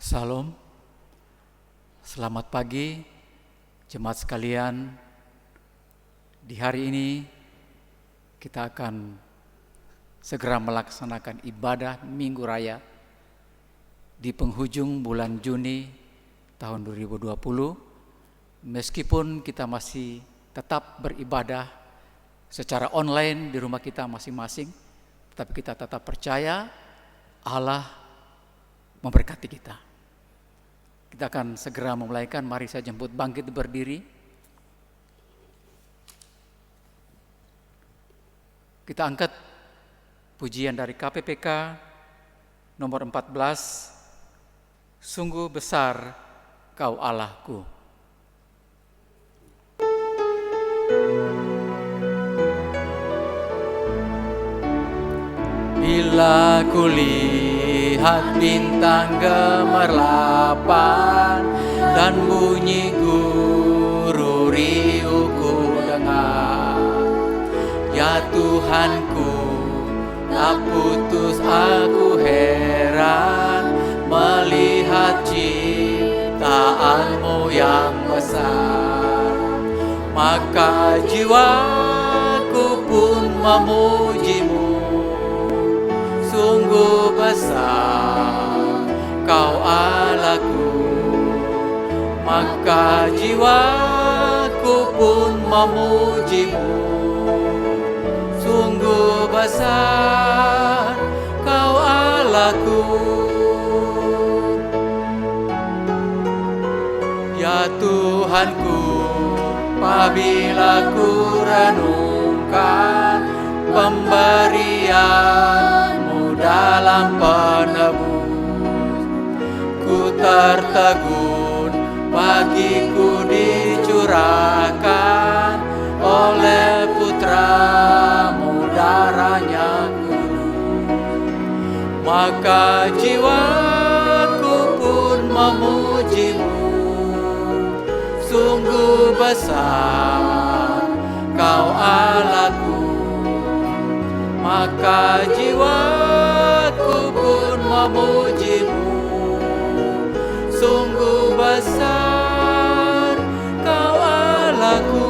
Salam, selamat pagi jemaat sekalian. Di hari ini kita akan segera melaksanakan ibadah Minggu Raya di penghujung bulan Juni tahun 2020. Meskipun kita masih tetap beribadah secara online di rumah kita masing-masing, tapi kita tetap percaya Allah memberkati kita. Kita akan segera memulaikan. Mari saya jemput bangkit berdiri. Kita angkat pujian dari KPPK nomor 14. Sungguh besar Kau Allahku. Bila kulihat bintang gemerlapan dan bunyi guru riuhku dengar, ya Tuhanku, tak putus aku heran melihat ciptaan-Mu yang besar. Maka jiwaku pun memuji-Mu, sungguh besar Kau Allahku. Maka jiwaku pun memuji-Mu, sungguh besar Kau Allahku. Ya Tuhanku, apabila ku renungkan pemberian-Mu dalam penebus, ku tertegun, bagiku dicurahkan oleh Putra-Mu darahnya kudus. Maka jiwaku pun memuji-Mu, sungguh besar Kau Allahku. Maka jiwaku pun memuji-Mu, sungguh besar Kau Allahku.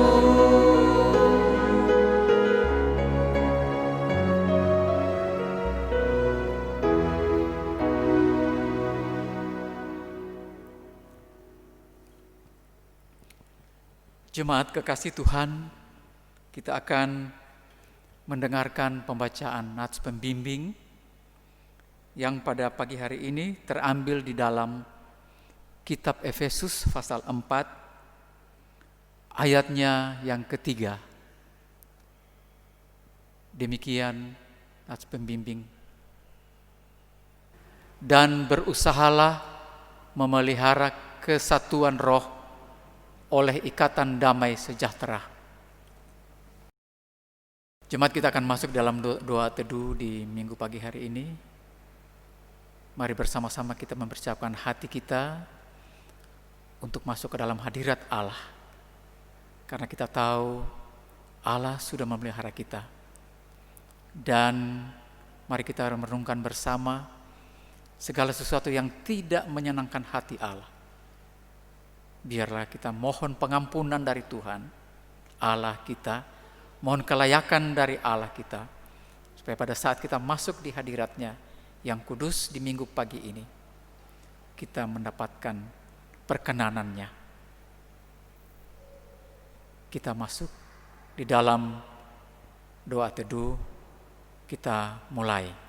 Jemaat kekasih Tuhan, kita akan mendengarkan pembacaan nats pembimbing yang pada pagi hari ini terambil di dalam kitab Efesus pasal 4 ayatnya yang ketiga. Demikian nats pembimbing. Dan berusahalah memelihara kesatuan roh oleh ikatan damai sejahtera. Jemaat, kita akan masuk dalam doa teduh di minggu pagi hari ini. Mari bersama-sama kita mempersiapkan hati kita untuk masuk ke dalam hadirat Allah. Karena kita tahu Allah sudah memelihara kita. Dan mari kita merenungkan bersama segala sesuatu yang tidak menyenangkan hati Allah. Biarlah kita mohon pengampunan dari Tuhan Allah kita, mohon kelayakan dari Allah kita, supaya pada saat kita masuk di hadirat-Nya yang kudus di minggu pagi ini, kita mendapatkan perkenanan-Nya. Kita masuk di dalam doa teduh, kita mulai.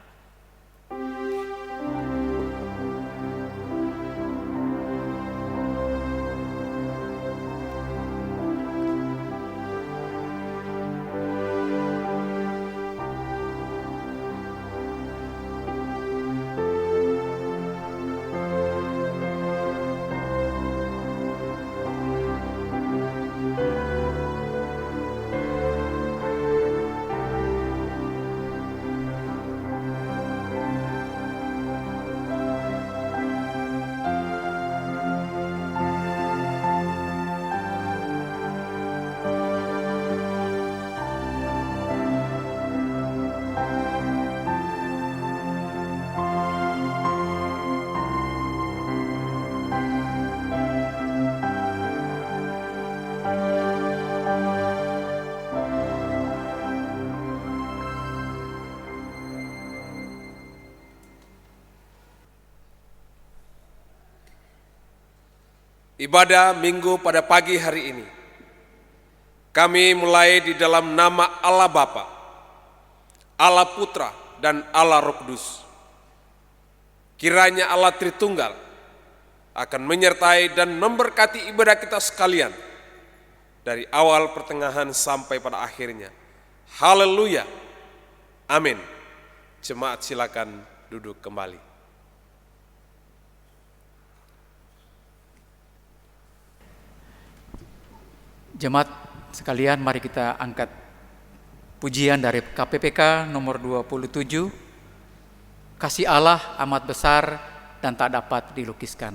Ibadah Minggu pada pagi hari ini kami mulai di dalam nama Allah Bapa, Allah Putra, dan Allah Roh Kudus. Kiranya Allah Tritunggal akan menyertai dan memberkati ibadah kita sekalian dari awal, pertengahan, sampai pada akhirnya. Haleluya. Amin. Jemaat silakan duduk kembali. Jemaat sekalian, mari kita angkat pujian dari KPPK nomor 27 Kasih Allah amat besar dan tak dapat dilukiskan.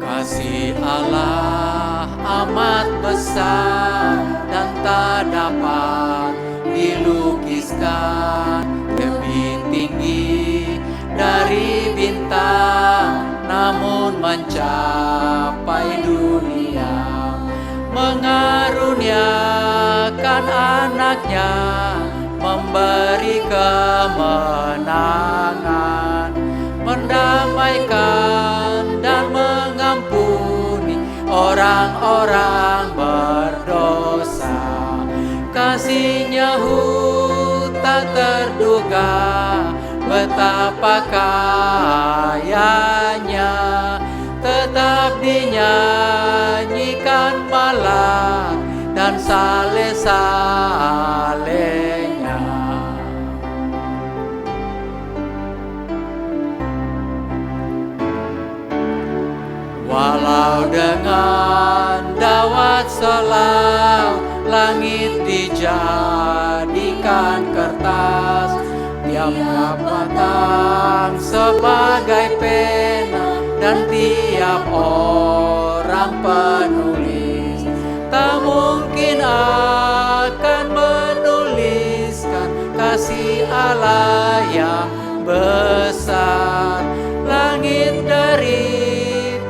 Kasih Allah amat besar dan tak dapat dilukiskan, lebih tinggi dari bintang, namun mencapai dunia, mengaruniakan anaknya, memberi kemenangan, mendamaikan dan mengampuni orang-orang berdosa. Kasih-Nya tak terduga, betapa kayanya, tetap dinyanyikan malam dan saleh-salehnya. Walau dengan dawat selau, langit dijadikan kertas, tiap batang sebagai pena, dan tiap orang penulis tak mungkin akan menuliskan kasih Allah yang besar. Langit dari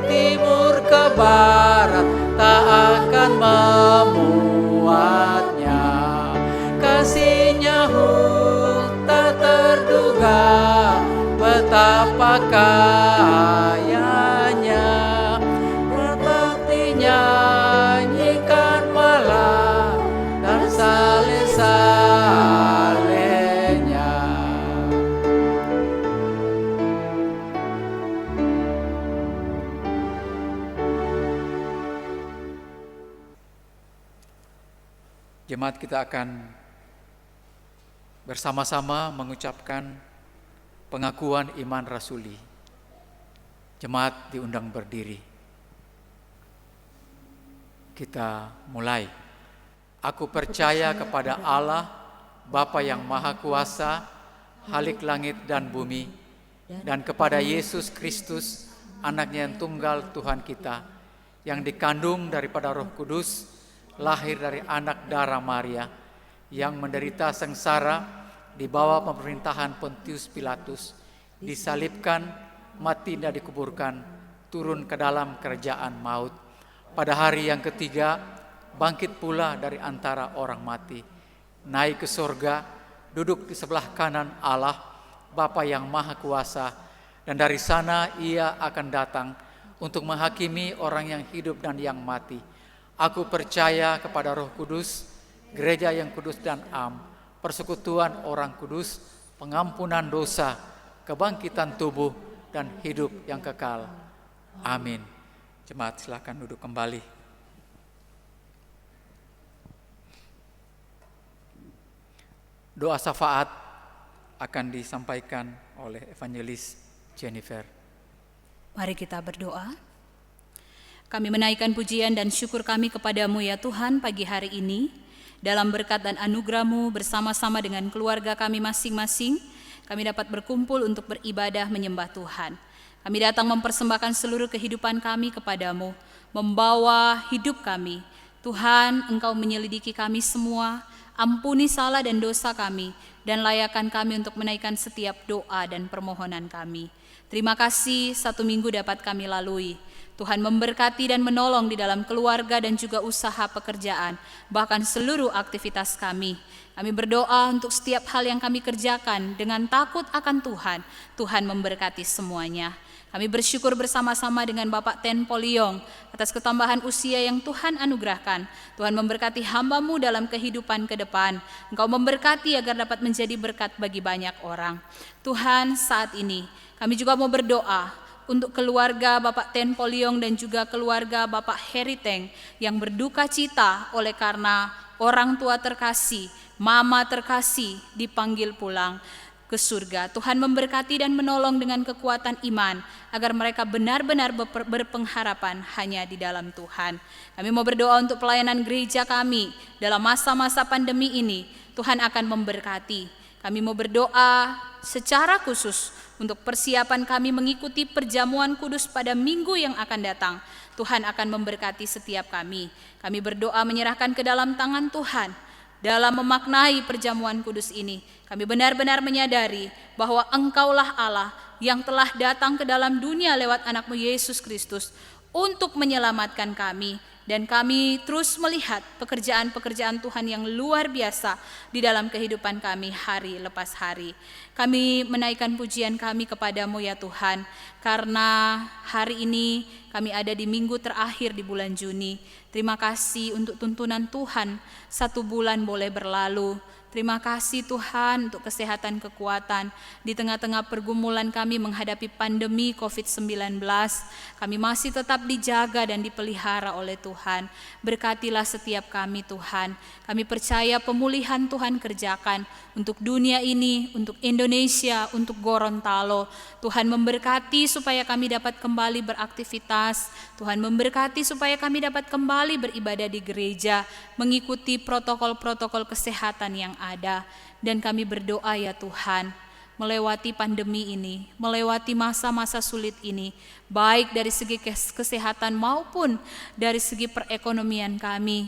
timur ke barat tak akan memuatnya. Kasih-Nya tak terduga, betapa kayanya, tetap dinyanyikan malam dan saleh-salehnya. Jemaat, kita akan bersama-sama mengucapkan pengakuan iman rasuli. Jemaat diundang berdiri. Kita mulai. Aku percaya kepada Allah, Bapa yang Maha Kuasa, Khalik langit dan bumi, dan kepada Yesus Kristus, Anak-Nya yang tunggal Tuhan kita, yang dikandung daripada Roh Kudus, lahir dari anak darah Maria, yang menderita sengsara di bawah pemerintahan Pontius Pilatus, disalibkan, mati dan dikuburkan, turun ke dalam kerajaan maut. Pada hari yang ketiga, bangkit pula dari antara orang mati, naik ke surga, duduk di sebelah kanan Allah, Bapa yang Maha Kuasa, dan dari sana Ia akan datang untuk menghakimi orang yang hidup dan yang mati. Aku percaya kepada Roh Kudus, gereja yang kudus dan am, persekutuan orang kudus, pengampunan dosa, kebangkitan tubuh, dan hidup yang kekal. Amin. Jemaat, silakan duduk kembali. Doa syafaat akan disampaikan oleh Evangelis Jennifer. Mari kita berdoa. Kami menaikkan pujian dan syukur kami kepadamu ya Tuhan pagi hari ini. Dalam berkat dan anugerah-Mu bersama-sama dengan keluarga kami masing-masing, kami dapat berkumpul untuk beribadah menyembah Tuhan. Kami datang mempersembahkan seluruh kehidupan kami kepadamu, membawa hidup kami. Tuhan, Engkau menyelidiki kami semua, ampuni salah dan dosa kami, dan layakkan kami untuk menaikkan setiap doa dan permohonan kami. Terima kasih, 1 minggu dapat kami lalui. Tuhan memberkati dan menolong di dalam keluarga dan juga usaha pekerjaan, bahkan seluruh aktivitas kami. Kami berdoa untuk setiap hal yang kami kerjakan dengan takut akan Tuhan. Tuhan memberkati semuanya. Kami bersyukur bersama-sama dengan Bapak Ten Poliong atas ketambahan usia yang Tuhan anugerahkan. Tuhan memberkati hamba-Mu dalam kehidupan ke depan. Engkau memberkati agar dapat menjadi berkat bagi banyak orang. Tuhan, saat ini kami juga mau berdoa untuk keluarga Bapak Ten Poliong dan juga keluarga Bapak Heri Teng yang berduka cita oleh karena orang tua terkasih, mama terkasih dipanggil pulang. ke surga. Tuhan memberkati dan menolong dengan kekuatan iman, agar mereka benar-benar berpengharapan hanya di dalam Tuhan. Kami mau berdoa untuk pelayanan gereja kami dalam masa-masa pandemi ini. Tuhan akan memberkati. Kami mau berdoa secara khusus untuk persiapan kami mengikuti perjamuan kudus pada minggu yang akan datang. Tuhan akan memberkati setiap kami. Kami berdoa menyerahkan ke dalam tangan Tuhan dalam memaknai perjamuan kudus ini. Kami benar-benar menyadari bahwa Engkaulah Allah yang telah datang ke dalam dunia lewat anak-Mu Yesus Kristus untuk menyelamatkan kami. Dan kami terus melihat pekerjaan-pekerjaan Tuhan yang luar biasa di dalam kehidupan kami hari lepas hari. Kami menaikkan pujian kami kepadamu ya Tuhan, karena hari ini kami ada di minggu terakhir di bulan Juni. Terima kasih untuk tuntunan Tuhan, 1 bulan boleh berlalu. Terima kasih Tuhan untuk kesehatan kekuatan di tengah-tengah pergumulan kami menghadapi pandemi COVID-19. Kami masih tetap dijaga dan dipelihara oleh Tuhan. Berkatilah setiap kami Tuhan. Kami percaya pemulihan Tuhan kerjakan untuk dunia ini, untuk Indonesia, untuk Gorontalo. Tuhan memberkati supaya kami dapat kembali beraktivitas. Tuhan memberkati supaya kami dapat kembali beribadah di gereja, mengikuti protokol-protokol kesehatan yang ada. Dan kami berdoa ya Tuhan, melewati pandemi ini, melewati masa-masa sulit ini, baik dari segi kesehatan maupun dari segi perekonomian kami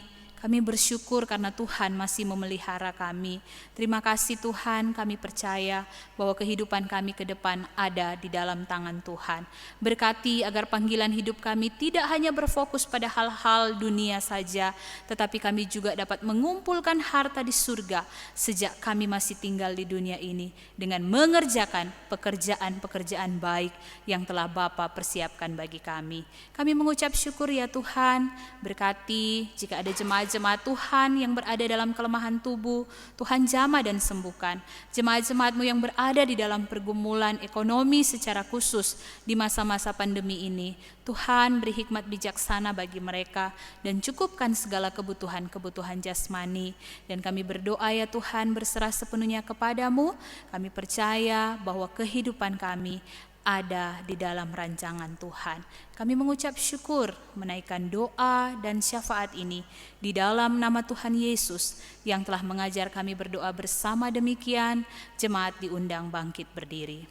bersyukur karena Tuhan masih memelihara kami. Terima kasih Tuhan, kami percaya bahwa kehidupan kami ke depan ada di dalam tangan Tuhan. Berkati agar panggilan hidup kami tidak hanya berfokus pada hal-hal dunia saja, tetapi kami juga dapat mengumpulkan harta di surga sejak kami masih tinggal di dunia ini dengan mengerjakan pekerjaan-pekerjaan baik yang telah Bapa persiapkan bagi kami. Kami mengucap syukur ya Tuhan, berkati jika ada jemaat Tuhan yang berada dalam kelemahan tubuh, Tuhan jamah dan sembuhkan. Jemaat-jemaat-Mu yang berada di dalam pergumulan ekonomi secara khusus di masa-masa pandemi ini, Tuhan beri hikmat bijaksana bagi mereka dan cukupkan segala kebutuhan-kebutuhan jasmani. Dan kami berdoa ya Tuhan, berserah sepenuhnya kepadamu. Kami percaya bahwa kehidupan kami ada di dalam rancangan Tuhan. Kami mengucap syukur, menaikkan doa dan syafaat ini di dalam nama Tuhan Yesus yang telah mengajar kami berdoa bersama. Demikian jemaat diundang bangkit berdiri.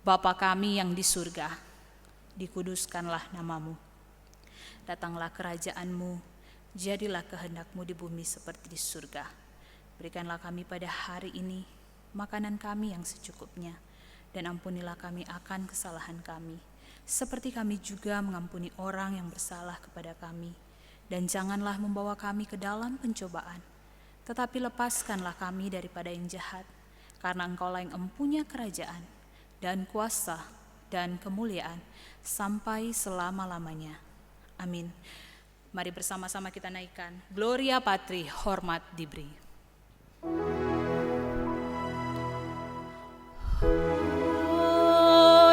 Bapa kami yang di surga, dikuduskanlah namamu. Datanglah kerajaan-Mu, jadilah kehendak-Mu di bumi seperti di surga. Berikanlah kami pada hari ini makanan kami yang secukupnya, dan ampunilah kami akan kesalahan kami, seperti kami juga mengampuni orang yang bersalah kepada kami. Dan janganlah membawa kami ke dalam pencobaan, tetapi lepaskanlah kami daripada yang jahat, karena Engkaulah yang empunya kerajaan, dan kuasa, dan kemuliaan, sampai selama-lamanya. Amin. Mari bersama-sama kita naikkan Gloria Patri, hormat diberi.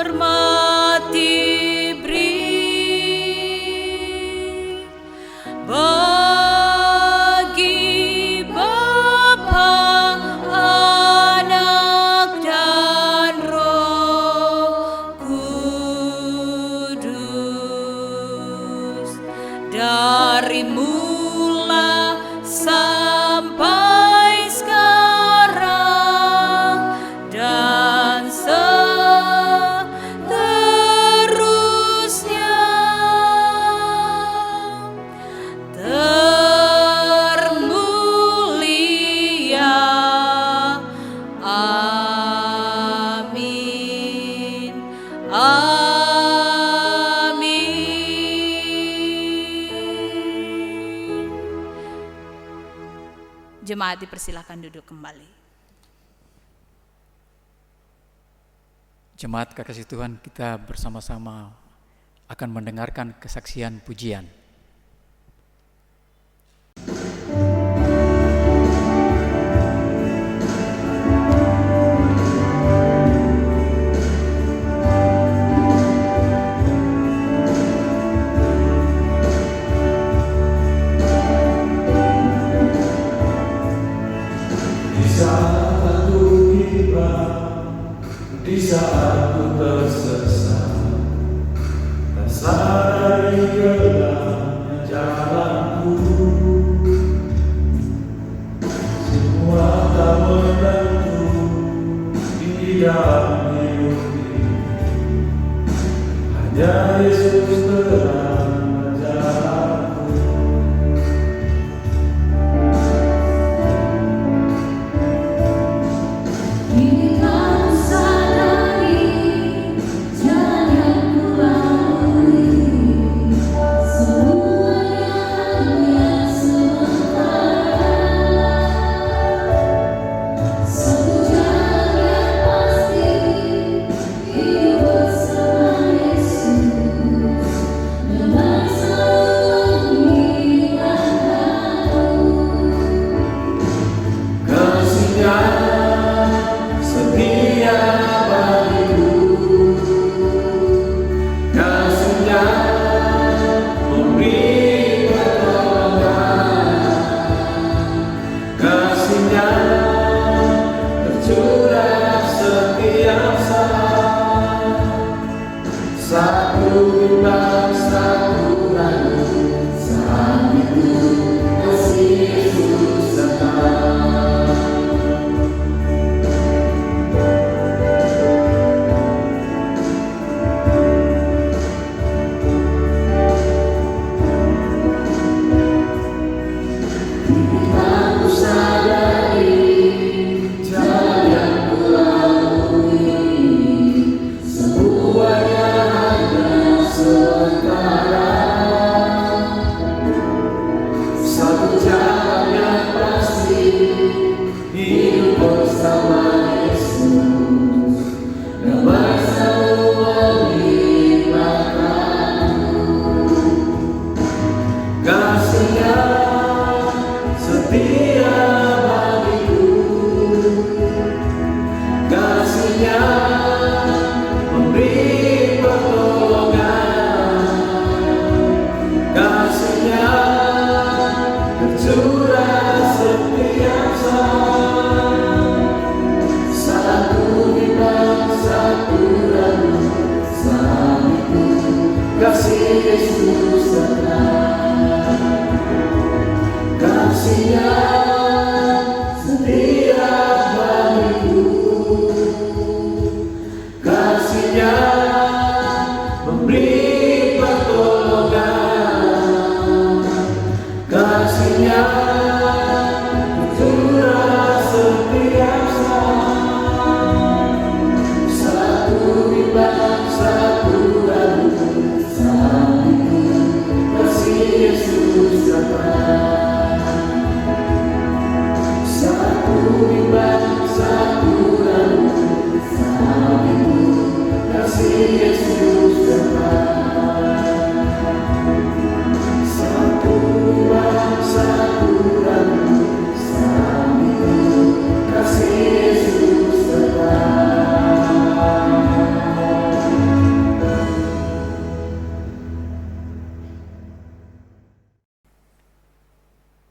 Hormat diberi bagi Bapa, Anak, dan Roh Kudus, dari mula sampai sekarang dan seterusnya. Termulia. Amin. Amin. Jemaat dipersilakan duduk kembali. Jemaat kekasih Tuhan, kita bersama-sama akan mendengarkan kesaksian pujian. Di satu tiba di saat ku tersesat, tak sadari gelapnya jalanku. Semua tak menentu di dalam hidup ini, hanya Yesus terang jalanku.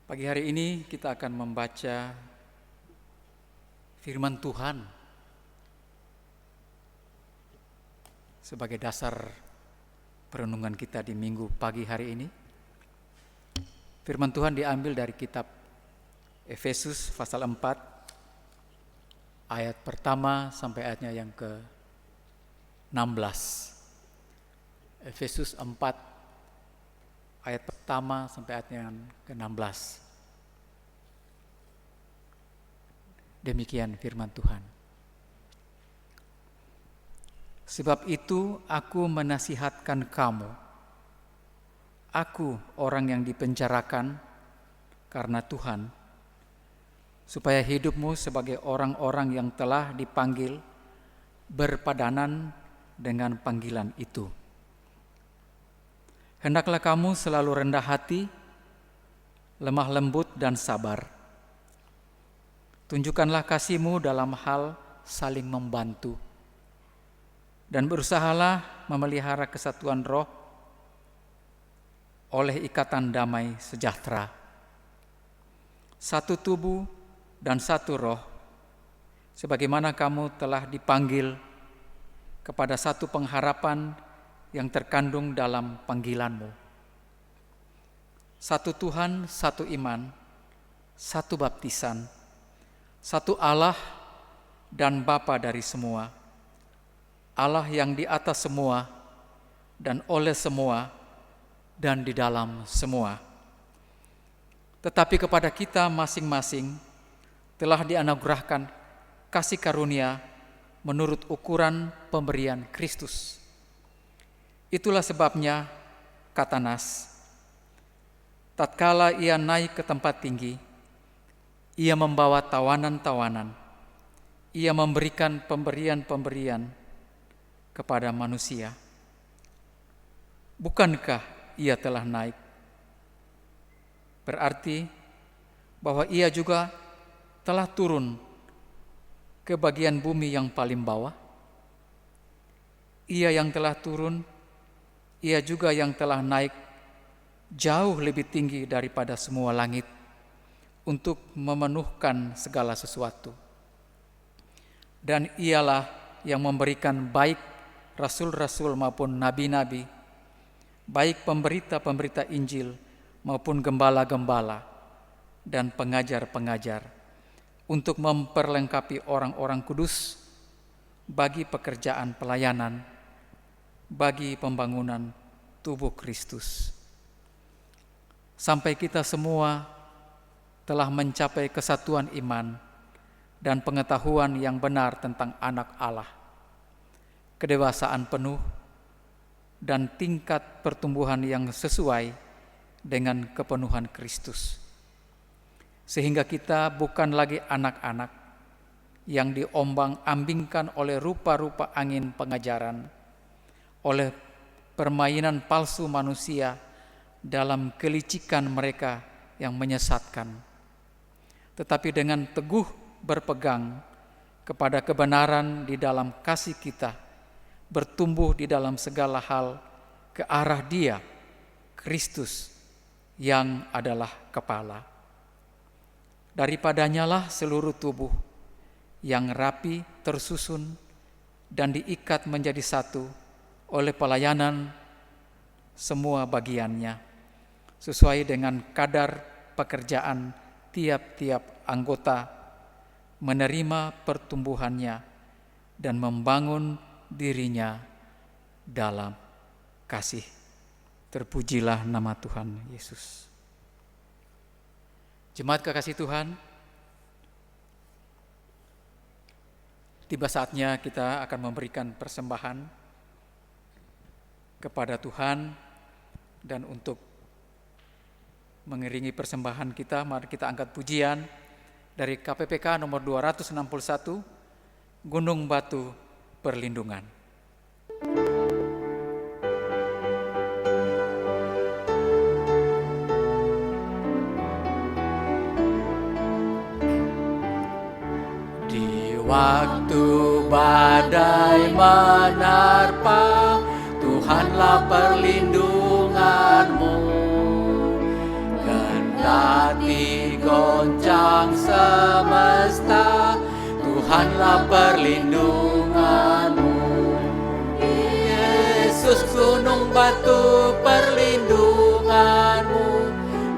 Pagi hari ini kita akan membaca firman Tuhan sebagai dasar perenungan kita di minggu pagi hari ini. Firman Tuhan diambil dari kitab Efesus pasal 4 ayat pertama sampai ayatnya yang ke-16. Efesus 4 ayat pertama sampai ayatnya yang ke-16. Demikian firman Tuhan. Sebab itu aku menasihatkan kamu, aku orang yang dipenjarakan karena Tuhan, supaya hidupmu sebagai orang-orang yang telah dipanggil berpadanan dengan panggilan itu. Hendaklah kamu selalu rendah hati, lemah lembut dan sabar. Tunjukkanlah kasihmu dalam hal saling membantu, dan berusahalah memelihara kesatuan roh oleh ikatan damai sejahtera. Satu tubuh dan satu roh, sebagaimana kamu telah dipanggil kepada satu pengharapan yang terkandung dalam panggilanmu. Satu Tuhan, satu iman, satu baptisan, satu Allah dan Bapa dari semua, Allah yang di atas semua dan oleh semua dan di dalam semua. Tetapi kepada kita masing-masing telah dianugerahkan kasih karunia menurut ukuran pemberian Kristus. Itulah sebabnya, kata Nas, tatkala ia naik ke tempat tinggi, ia membawa tawanan-tawanan, ia memberikan pemberian-pemberian kepada manusia. Bukankah ia telah naik? Berarti bahwa ia juga telah turun ke bagian bumi yang paling bawah. Ia yang telah turun, ia juga yang telah naik jauh lebih tinggi daripada semua langit untuk memenuhkan segala sesuatu. Dan ialah yang memberikan baik rasul-rasul maupun nabi-nabi, baik pemberita-pemberita Injil maupun gembala-gembala dan pengajar-pengajar, untuk memperlengkapi orang-orang kudus bagi pekerjaan pelayanan, bagi pembangunan tubuh Kristus. Sampai kita semua telah mencapai kesatuan iman dan pengetahuan yang benar tentang Anak Allah, kedewasaan penuh, dan tingkat pertumbuhan yang sesuai dengan kepenuhan Kristus. Sehingga kita bukan lagi anak-anak yang diombang-ambingkan oleh rupa-rupa angin pengajaran, oleh permainan palsu manusia dalam kelicikan mereka yang menyesatkan, tetapi dengan teguh berpegang kepada kebenaran di dalam kasih kita, bertumbuh di dalam segala hal ke arah Dia, Kristus, yang adalah kepala. Daripadanya lah seluruh tubuh yang rapi tersusun dan diikat menjadi satu oleh pelayanan semua bagiannya, sesuai dengan kadar pekerjaan tiap-tiap anggota, menerima pertumbuhannya dan membangun dirinya dalam kasih. Terpujilah nama Tuhan Yesus. Jemaat kekasih Tuhan, tiba saatnya kita akan memberikan persembahan kepada Tuhan, dan untuk mengiringi persembahan kita, mari kita angkat pujian dari KPPK nomor 261, Gunung Batu Perlindungan. Waktu badai menerpa, Tuhanlah perlindunganmu. Kendati goncang semesta, Tuhanlah perlindunganmu. Yesus gunung batu perlindunganmu,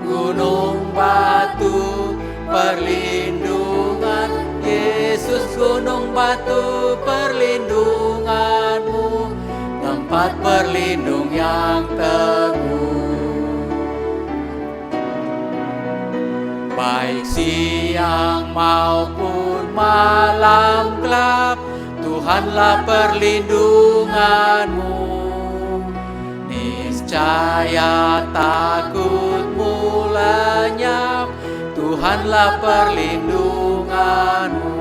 gunung batu perlindungan. Yesus gunung batu perlindunganmu, tempat berlindung yang teguh. Baik siang maupun malam gelap, Tuhanlah perlindunganmu. Niscaya takutmu lenyap, Tuhanlah perlindunganmu.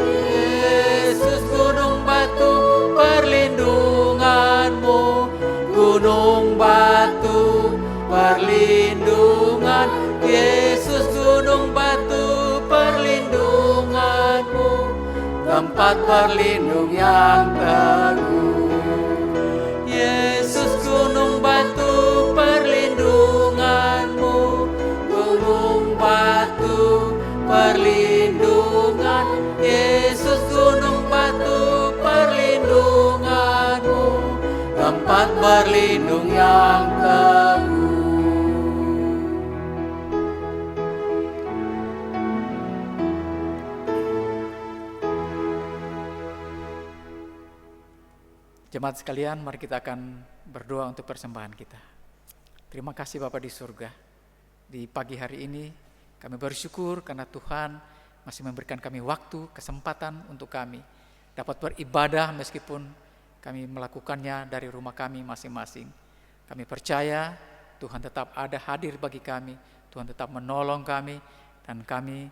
Yesus gunung batu perlindunganmu, gunung batu perlindungan. Yesus gunung batu perlindunganmu, tempat berlindung yang teguh. Yesus gunung batu perlindunganmu, gunung batu perlindungan. Yesus yang teguh. Jemaat sekalian, mari kita akan berdoa untuk persembahan kita. Terima kasih Bapa di surga. Di pagi hari ini kami bersyukur karena Tuhan masih memberikan kami waktu, kesempatan untuk kami dapat beribadah meskipun kami melakukannya dari rumah kami masing-masing. Kami percaya Tuhan tetap ada hadir bagi kami, Tuhan tetap menolong kami, dan kami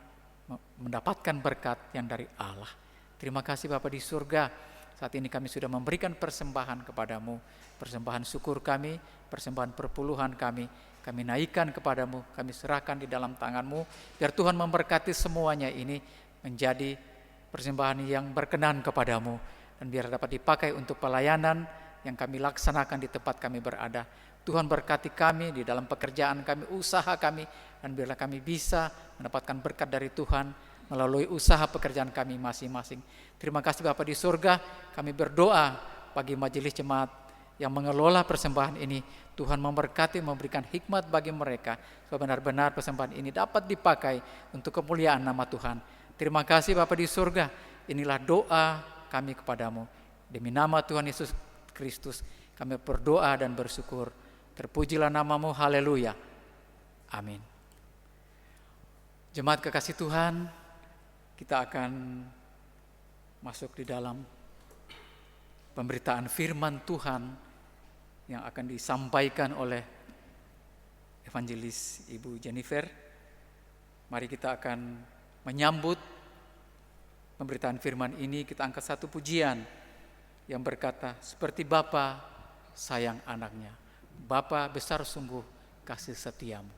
mendapatkan berkat yang dari Allah. Terima kasih Bapa di surga. Saat ini kami sudah memberikan persembahan kepadamu, persembahan syukur kami, persembahan perpuluhan kami naikkan kepadamu, kami serahkan di dalam tanganmu, biar Tuhan memberkati semuanya ini menjadi persembahan yang berkenan kepadamu, dan biar dapat dipakai untuk pelayanan yang kami laksanakan di tempat kami berada. Tuhan berkati kami di dalam pekerjaan kami, usaha kami, dan biarlah kami bisa mendapatkan berkat dari Tuhan melalui usaha pekerjaan kami masing-masing. Terima kasih Bapa di surga, kami berdoa bagi majelis jemaat yang mengelola persembahan ini. Tuhan memberkati, memberikan hikmat bagi mereka, supaya benar-benar persembahan ini dapat dipakai untuk kemuliaan nama Tuhan. Terima kasih Bapa di surga, inilah doa kami kepadamu. Demi nama Tuhan Yesus Kristus, kami berdoa dan bersyukur. Terpujilah namamu, haleluya. Amin. Jemaat kekasih Tuhan, kita akan masuk di dalam pemberitaan firman Tuhan yang akan disampaikan oleh Evangelis Ibu Jennifer. Mari kita akan menyambut pemberitaan firman ini. Kita angkat satu pujian yang berkata, seperti Bapa sayang anaknya, Bapa besar sungguh kasih setiamu.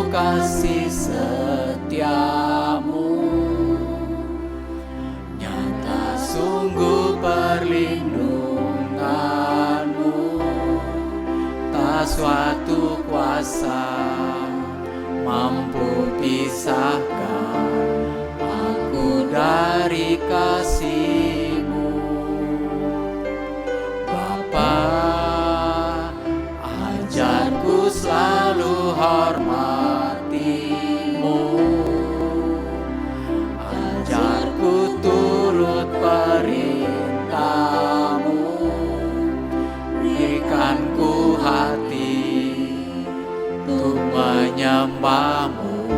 Kasih setiamu, nyata sungguh perlindunganmu, tak suatu kuasa mampu pisahkan aku dari kasih-Mu. Bapa, ajarku selalu hormat, ajarku turut perintah-Mu, berikanku hati untuk menyembah-Mu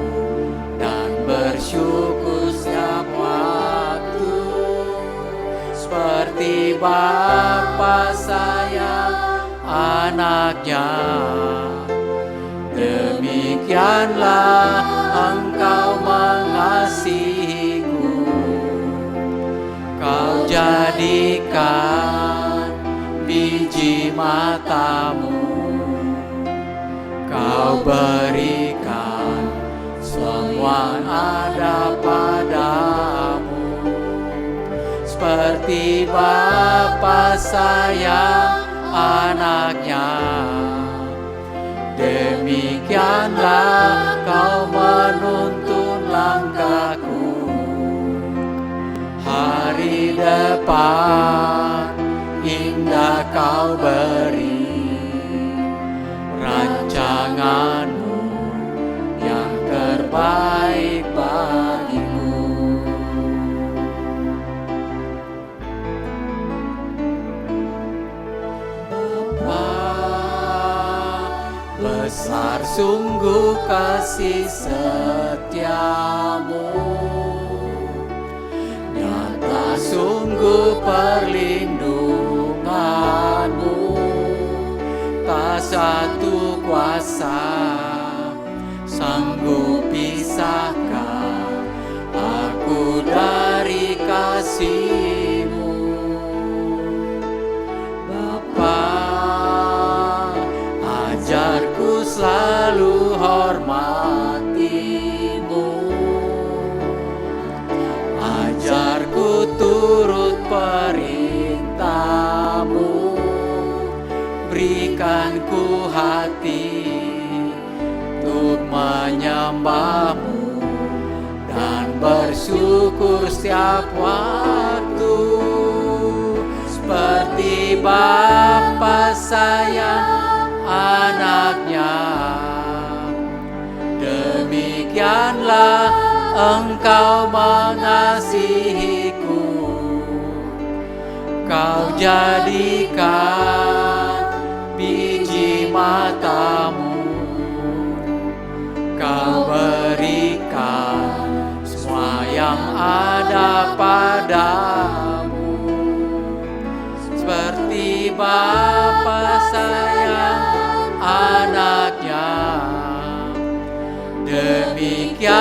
dan bersyukur setiap waktu, seperti Bapa sayang anaknya. Demikianlah Engkau mengasihiku, Kau jadikan biji mata-Mu, Kau berikan semua ada padamu, seperti Bapa sayang anaknya. Demikianlah Kau menuntun langkahku, hari depan indah Kau beri, rancangan-Mu yang terbaik bagiku. Besar sungguh kasih setiamu, nyata sungguh perlindunganmu, tak satu kuasa sanggup pisahkan aku dari Biar ku selalu hormatimu, ajarku turut perintahmu, berikan ku hati untuk menyembahmu dan bersyukur setiap waktu, seperti Bapa sayang anaknya, demikianlah Engkau mengasihiku. Kau jadikan biji matamu, Kau berikan semua yang ada padamu, seperti Bapa sayang anaknya, demikianlah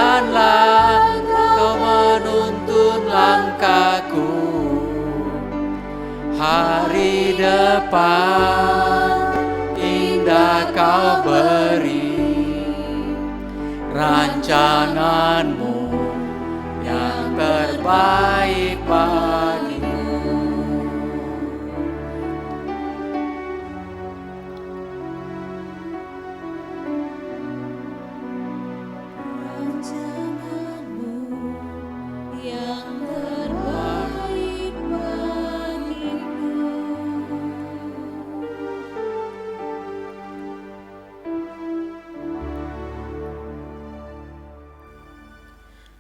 Kau menuntun langkahku. Hari depan indah Kau beri, rancanganmu yang terbaik bagiku.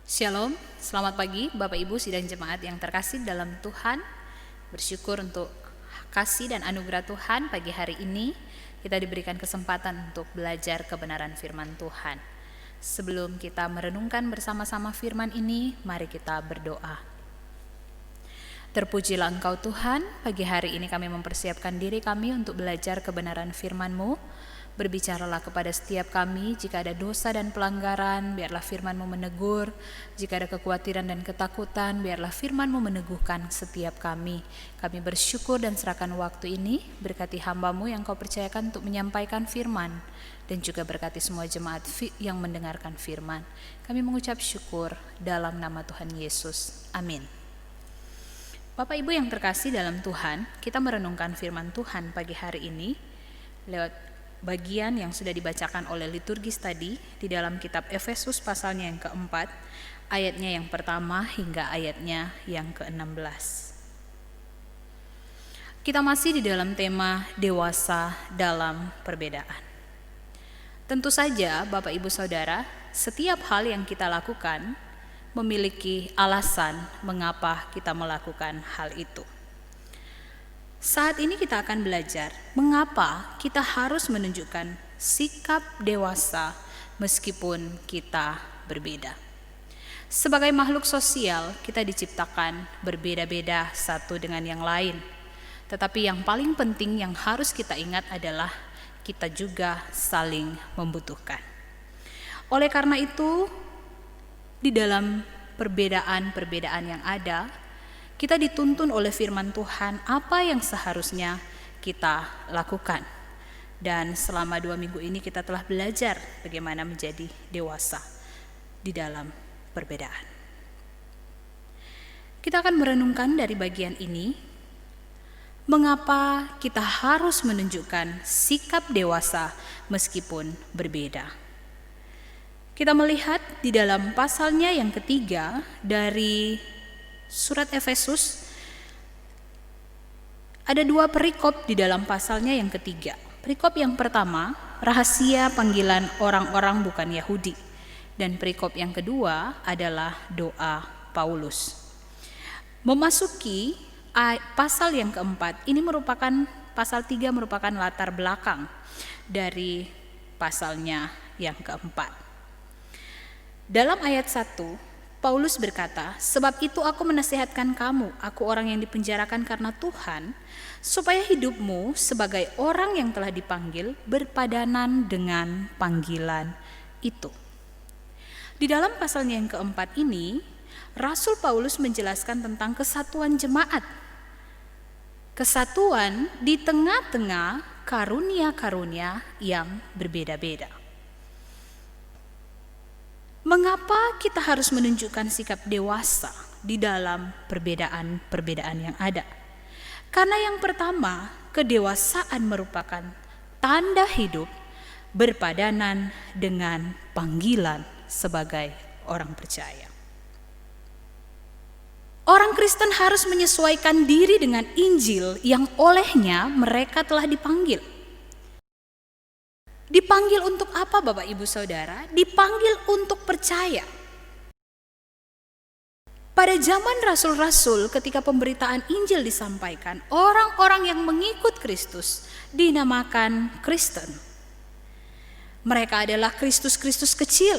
Shalom, selamat pagi Bapak Ibu sidang jemaat yang terkasih dalam Tuhan. Bersyukur untuk kasih dan anugerah Tuhan pagi hari ini kita diberikan kesempatan untuk belajar kebenaran firman Tuhan. Sebelum kita merenungkan bersama-sama firman ini, mari kita berdoa. Terpujilah Engkau Tuhan, pagi hari ini kami mempersiapkan diri kami untuk belajar kebenaran firman-Mu. Berbicaralah kepada setiap kami, jika ada dosa dan pelanggaran, biarlah firman-Mu menegur. Jika ada kekhawatiran dan ketakutan, biarlah firman-Mu meneguhkan setiap kami. Kami bersyukur dan serahkan waktu ini, berkati hamba-Mu yang Kau percayakan untuk menyampaikan firman, dan juga berkati semua jemaat yang mendengarkan firman. Kami mengucap syukur dalam nama Tuhan Yesus. Amin. Bapak Ibu yang terkasih dalam Tuhan, kita merenungkan firman Tuhan pagi hari ini lewat bagian yang sudah dibacakan oleh liturgis tadi di dalam kitab Efesus pasalnya yang keempat, ayatnya yang pertama hingga ayatnya yang ke-16. Kita masih di dalam tema dewasa dalam perbedaan. Tentu saja Bapak Ibu Saudara, setiap hal yang kita lakukan memiliki alasan mengapa kita melakukan hal itu. Saat ini kita akan belajar mengapa kita harus menunjukkan sikap dewasa meskipun kita berbeda. Sebagai makhluk sosial, kita diciptakan berbeda-beda satu dengan yang lain. Tetapi yang paling penting yang harus kita ingat adalah kita juga saling membutuhkan. Oleh karena itu, di dalam perbedaan-perbedaan yang ada, kita dituntun oleh firman Tuhan apa yang seharusnya kita lakukan. Dan selama 2 minggu ini kita telah belajar bagaimana menjadi dewasa di dalam perbedaan. Kita akan merenungkan dari bagian ini, mengapa kita harus menunjukkan sikap dewasa meskipun berbeda. Kita melihat di dalam pasalnya yang ketiga dari Surat Efesus, ada 2 perikop di dalam pasalnya yang ketiga. Perikop yang pertama, rahasia panggilan orang-orang bukan Yahudi. Dan perikop yang kedua adalah doa Paulus. Memasuki pasal yang keempat, ini merupakan pasal 3 merupakan latar belakang dari pasalnya yang keempat. Dalam ayat 1, Paulus berkata, "Sebab itu aku menasihatkan kamu, aku orang yang dipenjarakan karena Tuhan, supaya hidupmu sebagai orang yang telah dipanggil berpadanan dengan panggilan itu." Di dalam pasalnya yang keempat ini, Rasul Paulus menjelaskan tentang kesatuan jemaat. Kesatuan di tengah-tengah karunia-karunia yang berbeda-beda. Mengapa kita harus menunjukkan sikap dewasa di dalam perbedaan-perbedaan yang ada? Karena yang pertama, kedewasaan merupakan tanda hidup berpadanan dengan panggilan sebagai orang percaya. Orang Kristen harus menyesuaikan diri dengan Injil yang olehnya mereka telah dipanggil. Dipanggil untuk apa Bapak Ibu Saudara? Dipanggil untuk percaya. Pada zaman rasul-rasul ketika pemberitaan Injil disampaikan, orang-orang yang mengikut Kristus dinamakan Kristen. Mereka adalah Kristus-Kristus kecil.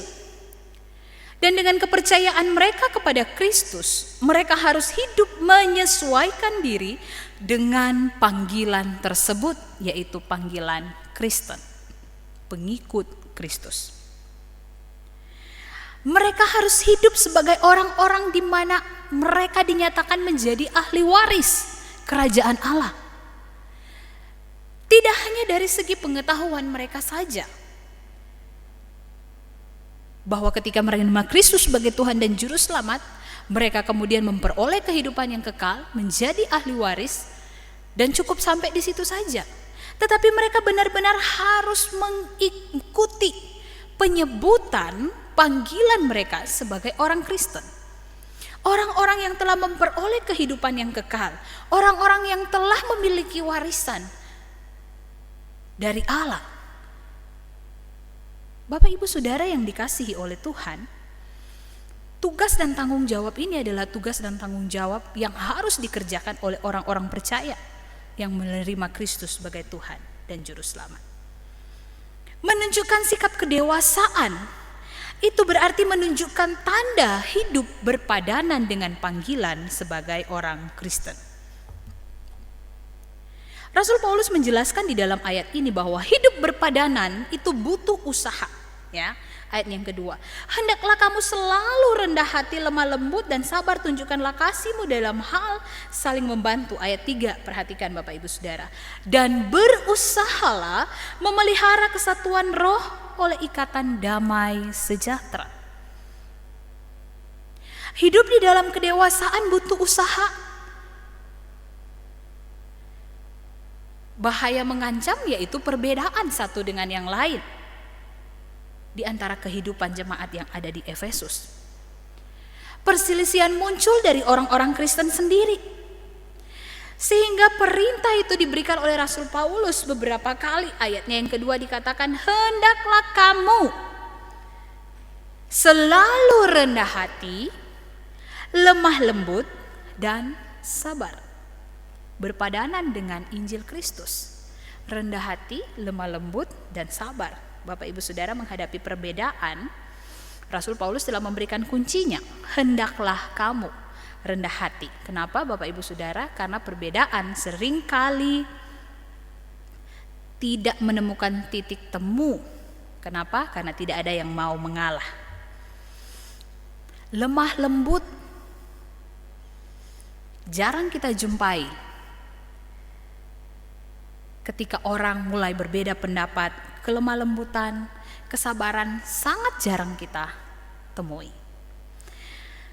Dan dengan kepercayaan mereka kepada Kristus, mereka harus hidup menyesuaikan diri dengan panggilan tersebut, yaitu panggilan Kristen. Pengikut Kristus. Mereka harus hidup sebagai orang-orang di mana mereka dinyatakan menjadi ahli waris kerajaan Allah. Tidak hanya dari segi pengetahuan mereka saja, bahwa ketika menerima Kristus sebagai Tuhan dan Juru Selamat, mereka kemudian memperoleh kehidupan yang kekal, menjadi ahli waris, dan cukup sampai di situ saja. Tetapi mereka benar-benar harus mengikuti penyebutan panggilan mereka sebagai orang Kristen. Orang-orang yang telah memperoleh kehidupan yang kekal, orang-orang yang telah memiliki warisan dari Allah. Bapak Ibu Saudara yang dikasihi oleh Tuhan, tugas dan tanggung jawab ini adalah tugas dan tanggung jawab yang harus dikerjakan oleh orang-orang percaya yang menerima Kristus sebagai Tuhan dan Juru Selamat. Menunjukkan sikap kedewasaan, itu berarti menunjukkan tanda hidup berpadanan dengan panggilan sebagai orang Kristen. Rasul Paulus menjelaskan di dalam ayat ini bahwa hidup berpadanan itu butuh usaha. Ya, ayat yang kedua, hendaklah kamu selalu rendah hati, lemah lembut, dan sabar, tunjukkanlah kasihmu dalam hal saling membantu. Ayat 3, perhatikan Bapak Ibu Saudara. Dan berusahalah memelihara kesatuan roh oleh ikatan damai sejahtera. Hidup di dalam kedewasaan butuh usaha. Bahaya mengancam yaitu perbedaan satu dengan yang lain di antara kehidupan jemaat yang ada di Efesus. Perselisihan muncul dari orang-orang Kristen sendiri. Sehingga perintah itu diberikan oleh Rasul Paulus beberapa kali. Ayatnya yang kedua dikatakan, hendaklah kamu selalu rendah hati, lemah lembut, dan sabar. Berpadanan dengan Injil Kristus. Rendah hati, lemah lembut, dan sabar. Bapak Ibu Saudara menghadapi perbedaan, Rasul Paulus telah memberikan kuncinya. Hendaklah kamu rendah hati. Kenapa Bapak Ibu Saudara? Karena perbedaan seringkali tidak menemukan titik temu. Kenapa? Karena tidak ada yang mau mengalah. Lemah lembut jarang kita jumpai. Ketika orang mulai berbeda pendapat, kelemah lembutan, kesabaran sangat jarang kita temui.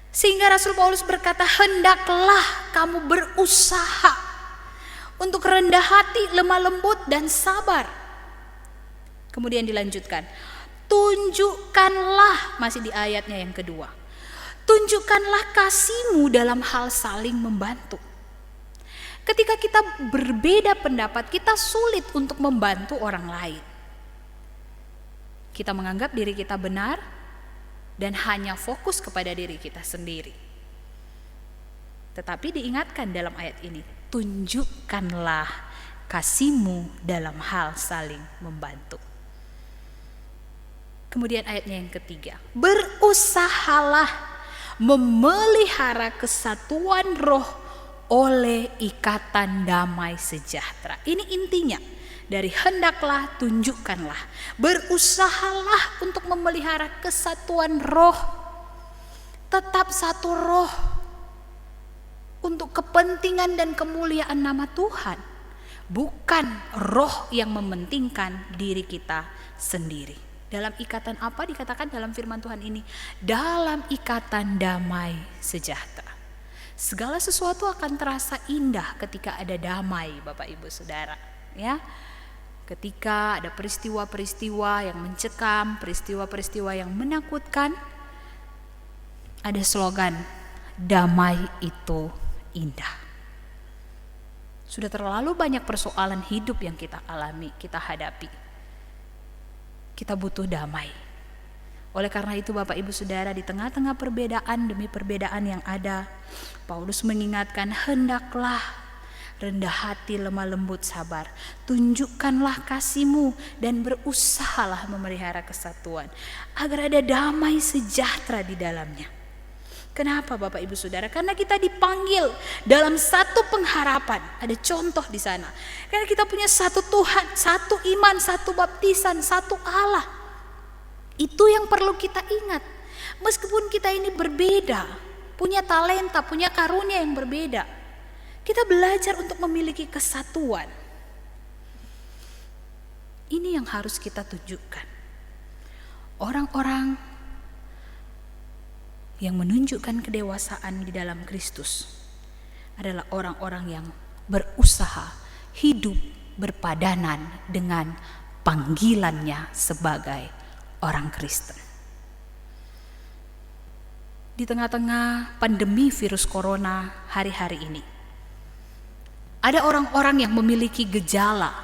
Sehingga Rasul Paulus berkata, hendaklah kamu berusaha untuk rendah hati, lemah lembut, dan sabar. Kemudian dilanjutkan, tunjukkanlah, masih di ayatnya yang kedua, tunjukkanlah kasihmu dalam hal saling membantu. Ketika kita berbeda pendapat, kita sulit untuk membantu orang lain. Kita menganggap diri kita benar dan hanya fokus kepada diri kita sendiri. Tetapi diingatkan dalam ayat ini, tunjukkanlah kasihmu dalam hal saling membantu. Kemudian ayatnya yang ketiga, berusahalah memelihara kesatuan roh oleh ikatan damai sejahtera. Ini intinya dari hendaklah, tunjukkanlah. Berusahalah untuk memelihara kesatuan roh. Tetap satu roh untuk kepentingan dan kemuliaan nama Tuhan. bukan roh yang mementingkan diri kita sendiri. Dalam ikatan apa dikatakan dalam firman Tuhan ini? Dalam ikatan damai sejahtera. Segala sesuatu akan terasa indah ketika ada damai, Bapak Ibu Saudara, ya. Ketika ada peristiwa-peristiwa yang mencekam, peristiwa-peristiwa yang menakutkan, ada slogan, damai itu indah. Sudah terlalu banyak persoalan hidup yang kita alami, kita hadapi. Kita butuh damai. Oleh karena itu Bapak Ibu Saudara, di tengah-tengah perbedaan demi perbedaan yang ada, Paulus mengingatkan, hendaklah rendah hati, lemah lembut, sabar. Tunjukkanlah kasih-Mu dan berusahalah memelihara kesatuan, agar ada damai sejahtera di dalamnya. Kenapa Bapak Ibu Saudara? Karena kita dipanggil dalam satu pengharapan. Ada contoh di sana. Karena kita punya satu Tuhan, satu iman, satu baptisan, satu Allah. Itu yang perlu kita ingat. Meskipun kita ini berbeda, punya talenta, punya karunia yang berbeda, kita belajar untuk memiliki kesatuan. Ini yang harus kita tunjukkan. Orang-orang yang menunjukkan kedewasaan di dalam Kristus adalah orang-orang yang berusaha hidup berpadanan dengan panggilannya sebagai orang Kristen. Di tengah-tengah pandemi virus corona hari-hari ini, ada orang-orang yang memiliki gejala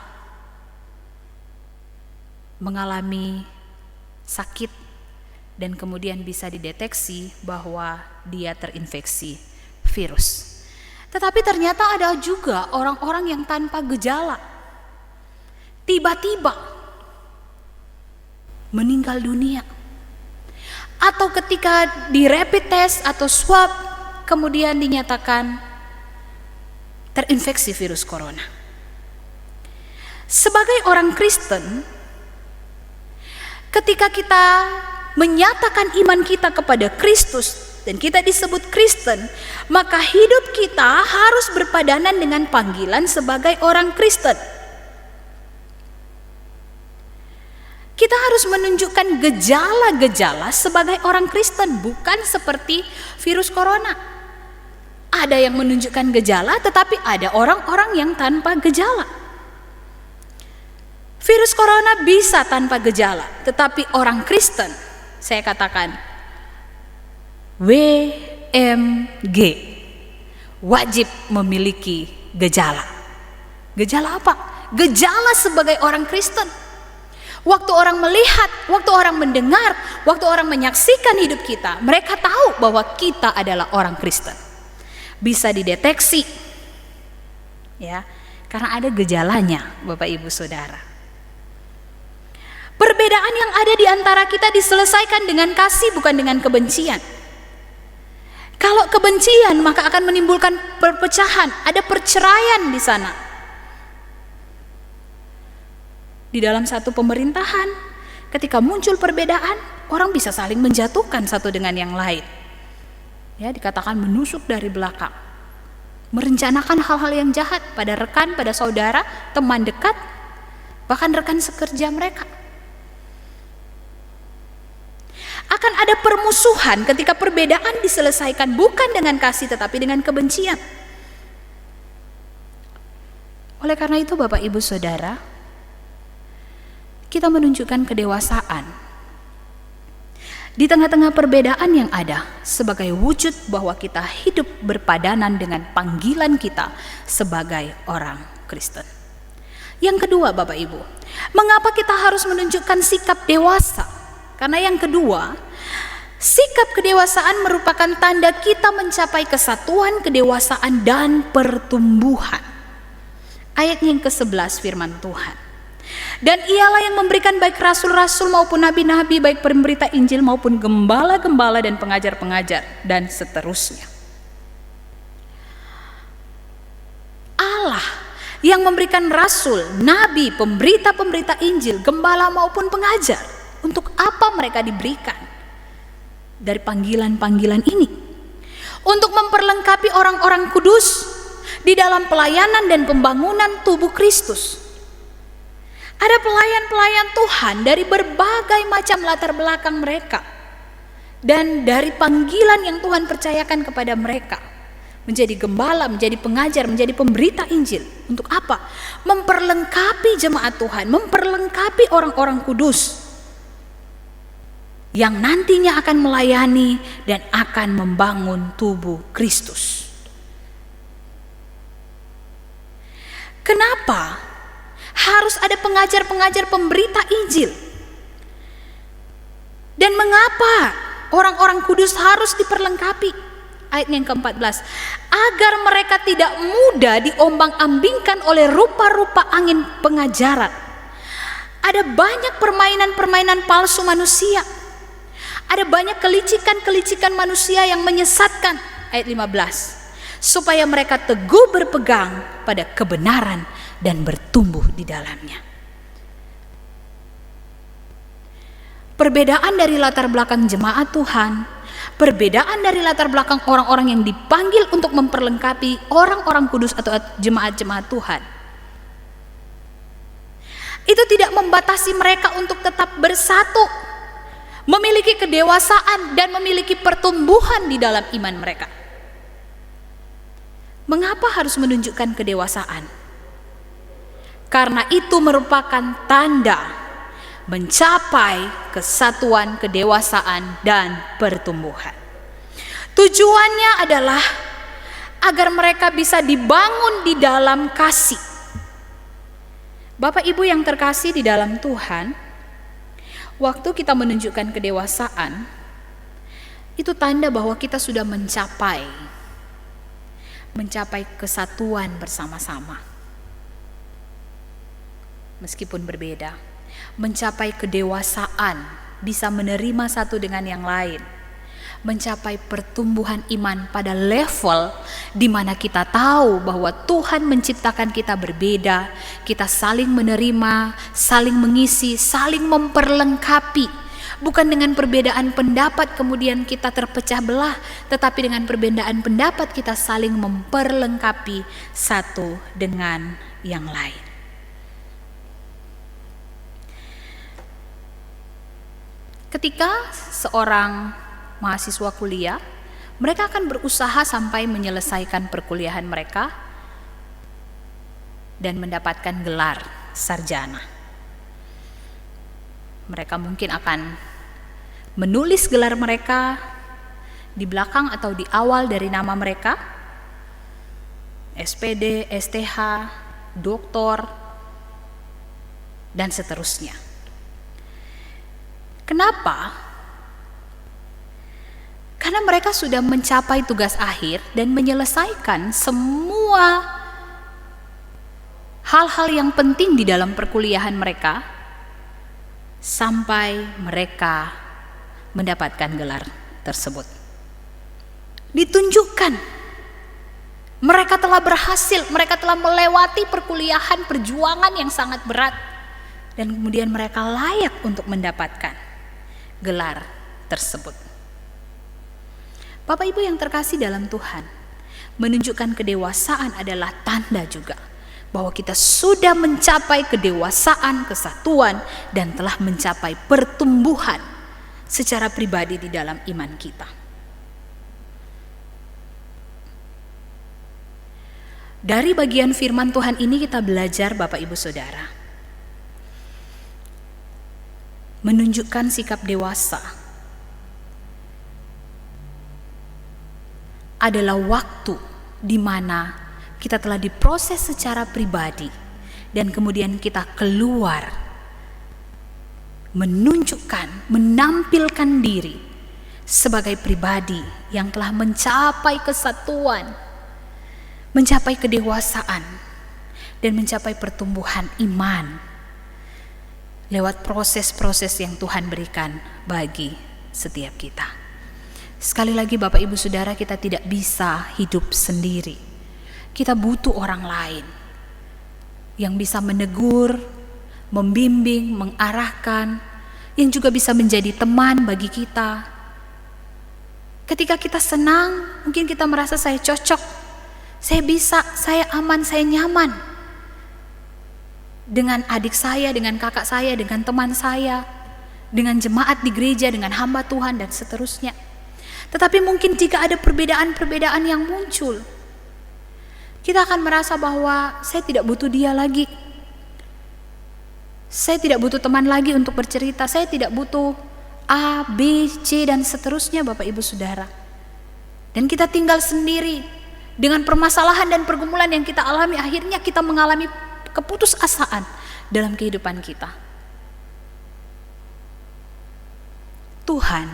mengalami sakit dan kemudian bisa dideteksi bahwa dia terinfeksi virus. Tetapi ternyata ada juga orang-orang yang tanpa gejala, tiba-tiba meninggal dunia. Atau ketika di rapid test atau swab kemudian dinyatakan terinfeksi virus corona. Sebagai orang Kristen, ketika kita menyatakan iman kita kepada Kristus dan kita disebut Kristen, maka hidup kita harus berpadanan dengan panggilan sebagai orang Kristen. Kita harus menunjukkan gejala-gejala sebagai orang Kristen, bukan seperti virus corona. Ada yang menunjukkan gejala, tetapi ada orang-orang yang tanpa gejala. Virus corona bisa tanpa gejala, tetapi orang Kristen, saya katakan, WMG, wajib memiliki gejala. Gejala apa? Gejala sebagai orang Kristen. Waktu orang melihat, waktu orang mendengar, waktu orang menyaksikan hidup kita, mereka tahu bahwa kita adalah orang Kristen. Bisa dideteksi, ya, karena ada gejalanya, Bapak Ibu Saudara. Perbedaan yang ada di antara kita diselesaikan dengan kasih, bukan dengan kebencian. Kalau kebencian, maka akan menimbulkan perpecahan, ada perceraian di sana. Di dalam satu pemerintahan, ketika muncul perbedaan, orang bisa saling menjatuhkan satu dengan yang lain. Ya, dikatakan menusuk dari belakang, merencanakan hal-hal yang jahat pada rekan, pada saudara, teman dekat, bahkan rekan sekerja mereka. Akan ada permusuhan ketika perbedaan diselesaikan bukan dengan kasih tetapi dengan kebencian. Oleh karena itu Bapak Ibu Saudara, kita menunjukkan kedewasaan di tengah-tengah perbedaan yang ada sebagai wujud bahwa kita hidup berpadanan dengan panggilan kita sebagai orang Kristen. Yang kedua Bapak Ibu, mengapa kita harus menunjukkan sikap dewasa? Karena yang kedua, sikap kedewasaan merupakan tanda kita mencapai kesatuan, kedewasaan, dan pertumbuhan. Ayat yang ke-11 firman Tuhan. Dan ialah yang memberikan baik rasul-rasul maupun nabi-nabi, baik pemberita Injil maupun gembala-gembala dan pengajar-pengajar, dan seterusnya. Allah yang memberikan rasul, nabi, pemberita-pemberita Injil, gembala maupun pengajar. Untuk apa mereka diberikan dari panggilan-panggilan ini? Untuk memperlengkapi orang-orang kudus di dalam pelayanan dan pembangunan tubuh Kristus. Ada pelayan-pelayan Tuhan dari berbagai macam latar belakang mereka, dan dari panggilan yang Tuhan percayakan kepada mereka, menjadi gembala, menjadi pengajar, menjadi pemberita Injil. Untuk apa? Memperlengkapi jemaat Tuhan, memperlengkapi orang-orang kudus yang nantinya akan melayani dan akan membangun tubuh Kristus. Kenapa harus ada pengajar-pengajar pemberita Injil? Dan mengapa orang-orang kudus harus diperlengkapi? Ayat yang ke-14, agar mereka tidak mudah diombang-ambingkan oleh rupa-rupa angin pengajaran. Ada banyak permainan-permainan palsu manusia. Ada banyak kelicikan-kelicikan manusia yang menyesatkan. Ayat 15, supaya mereka teguh berpegang pada kebenaran dan bertumbuh di dalamnya. Perbedaan dari latar belakang jemaat Tuhan, perbedaan dari latar belakang orang-orang yang dipanggil untuk memperlengkapi orang-orang kudus atau jemaat-jemaat Tuhan, itu tidak membatasi mereka untuk tetap bersatu, memiliki kedewasaan dan memiliki pertumbuhan di dalam iman mereka. Mengapa harus menunjukkan kedewasaan? Karena itu merupakan tanda mencapai kesatuan, kedewasaan, dan pertumbuhan. Tujuannya adalah agar mereka bisa dibangun di dalam kasih. Bapak Ibu yang terkasih di dalam Tuhan, waktu kita menunjukkan kedewasaan, itu tanda bahwa kita sudah mencapai kesatuan bersama-sama. Meskipun berbeda, mencapai kedewasaan, bisa menerima satu dengan yang lain, mencapai pertumbuhan iman pada level di mana kita tahu bahwa Tuhan menciptakan kita berbeda, kita saling menerima, saling mengisi, saling memperlengkapi. Bukan dengan perbedaan pendapat kemudian kita terpecah belah, tetapi dengan perbedaan pendapat kita saling memperlengkapi satu dengan yang lain. Ketika seorang mahasiswa kuliah, mereka akan berusaha sampai menyelesaikan perkuliahan mereka dan mendapatkan gelar sarjana. Mereka mungkin akan menulis gelar mereka di belakang atau di awal dari nama mereka, SPD, STH, doktor, dan seterusnya. Kenapa? Karena mereka sudah mencapai tugas akhir dan menyelesaikan semua hal-hal yang penting di dalam perkuliahan mereka sampai mereka mendapatkan gelar tersebut. Ditunjukkan mereka telah berhasil, mereka telah melewati perkuliahan, perjuangan yang sangat berat, dan kemudian mereka layak untuk mendapatkan gelar tersebut. Bapak Ibu yang terkasih dalam Tuhan, menunjukkan kedewasaan adalah tanda juga bahwa kita sudah mencapai kedewasaan, kesatuan, dan telah mencapai pertumbuhan secara pribadi di dalam iman kita. Dari bagian firman Tuhan ini kita belajar, Bapak Ibu Saudara, menunjukkan sikap dewasa adalah waktu di mana kita telah diproses secara pribadi dan kemudian kita keluar menunjukkan, menampilkan diri sebagai pribadi yang telah mencapai kesatuan, mencapai kedewasaan, dan mencapai pertumbuhan iman lewat proses-proses yang Tuhan berikan bagi setiap kita. Sekali lagi Bapak Ibu Saudara, kita tidak bisa hidup sendiri. Kita butuh orang lain yang bisa menegur, membimbing, mengarahkan, yang juga bisa menjadi teman bagi kita. Ketika kita senang, mungkin kita merasa saya cocok, saya aman, saya nyaman dengan adik saya, dengan kakak saya, dengan teman saya, dengan jemaat di gereja, dengan hamba Tuhan dan seterusnya. Tetapi mungkin jika ada perbedaan-perbedaan yang muncul, kita akan merasa bahwa saya tidak butuh dia lagi. Saya tidak butuh teman lagi untuk bercerita. Saya tidak butuh A, B, C dan seterusnya, Bapak Ibu Saudara. Dan kita tinggal sendiri dengan permasalahan dan pergumulan yang kita alami. Akhirnya kita mengalami keputusasaan dalam kehidupan kita. Tuhan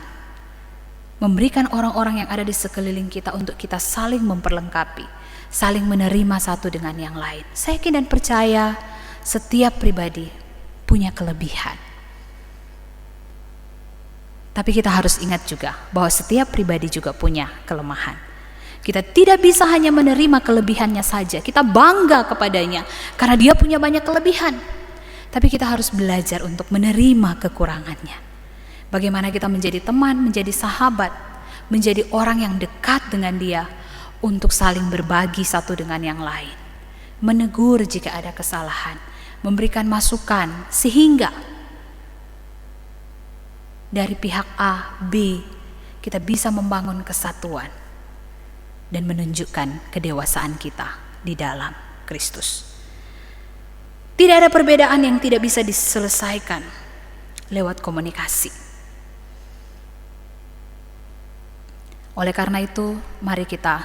memberikan orang-orang yang ada di sekeliling kita untuk kita saling memperlengkapi, saling menerima satu dengan yang lain. Saya yakin dan percaya setiap pribadi punya kelebihan. Tapi kita harus ingat juga bahwa setiap pribadi juga punya kelemahan. Kita tidak bisa hanya menerima kelebihannya saja, kita bangga kepadanya karena dia punya banyak kelebihan. Tapi kita harus belajar untuk menerima kekurangannya. Bagaimana kita menjadi teman, menjadi sahabat, menjadi orang yang dekat dengan dia untuk saling berbagi satu dengan yang lain. Menegur jika ada kesalahan, memberikan masukan sehingga dari pihak A, B, kita bisa membangun kesatuan dan menunjukkan kedewasaan kita di dalam Kristus. Tidak ada perbedaan yang tidak bisa diselesaikan lewat komunikasi. Oleh karena itu, mari kita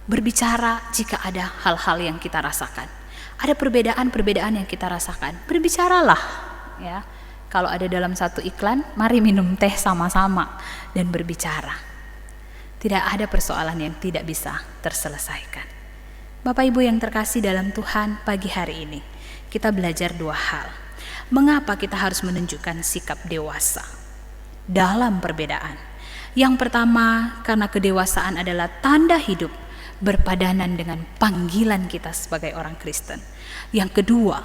berbicara jika ada hal-hal yang kita rasakan. Ada perbedaan-perbedaan yang kita rasakan. Berbicaralah, ya. Kalau ada dalam satu iklan, mari minum teh sama-sama dan berbicara. Tidak ada persoalan yang tidak bisa terselesaikan. Bapak Ibu yang terkasih dalam Tuhan, pagi hari ini kita belajar dua hal. Mengapa kita harus menunjukkan sikap dewasa dalam perbedaan? Yang pertama, karena kedewasaan adalah tanda hidup berpadanan dengan panggilan kita sebagai orang Kristen. Yang kedua,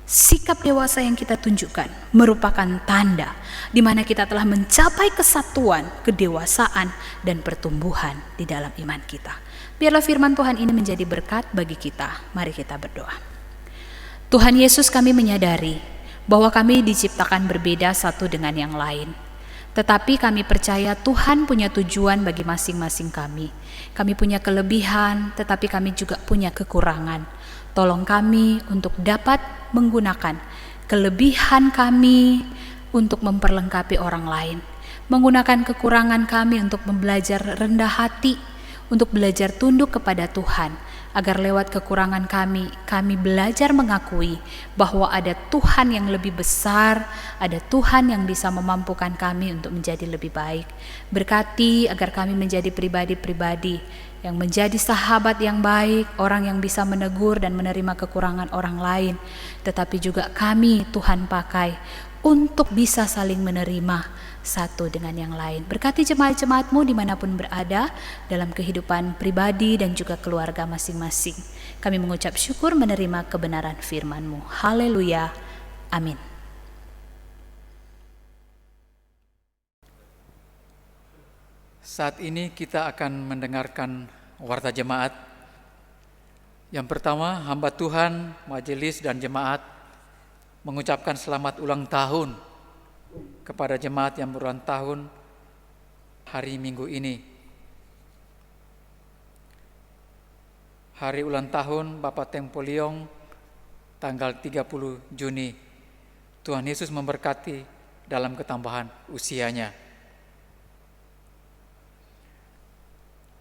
sikap dewasa yang kita tunjukkan merupakan tanda di mana kita telah mencapai kesatuan, kedewasaan, dan pertumbuhan di dalam iman kita. Biarlah firman Tuhan ini menjadi berkat bagi kita. Mari kita berdoa. Tuhan Yesus, kami menyadari bahwa kami diciptakan berbeda satu dengan yang lain. Tetapi kami percaya Tuhan punya tujuan bagi masing-masing kami. Kami punya kelebihan, tetapi kami juga punya kekurangan. Tolong kami untuk dapat menggunakan kelebihan kami untuk memperlengkapi orang lain. Menggunakan kekurangan kami untuk belajar rendah hati, untuk belajar tunduk kepada Tuhan. Agar lewat kekurangan kami belajar mengakui bahwa ada Tuhan yang lebih besar, ada Tuhan yang bisa memampukan kami untuk menjadi lebih baik. Berkati agar kami menjadi pribadi-pribadi yang menjadi sahabat yang baik, orang yang bisa menegur dan menerima kekurangan orang lain. Tetapi juga kami Tuhan pakai untuk bisa saling menerima satu dengan yang lain. Berkati jemaat-jemaat-Mu dimanapun berada dalam kehidupan pribadi dan juga keluarga masing-masing. Kami mengucap syukur menerima kebenaran firman-Mu. Haleluya. Amin. Saat ini kita akan mendengarkan warta jemaat. Yang pertama, hamba Tuhan, majelis dan jemaat mengucapkan selamat ulang tahun kepada jemaat yang berulang tahun hari Minggu ini. Hari ulang tahun Bapak Tempoliong tanggal 30 Juni. Tuhan Yesus memberkati dalam ketambahan usianya.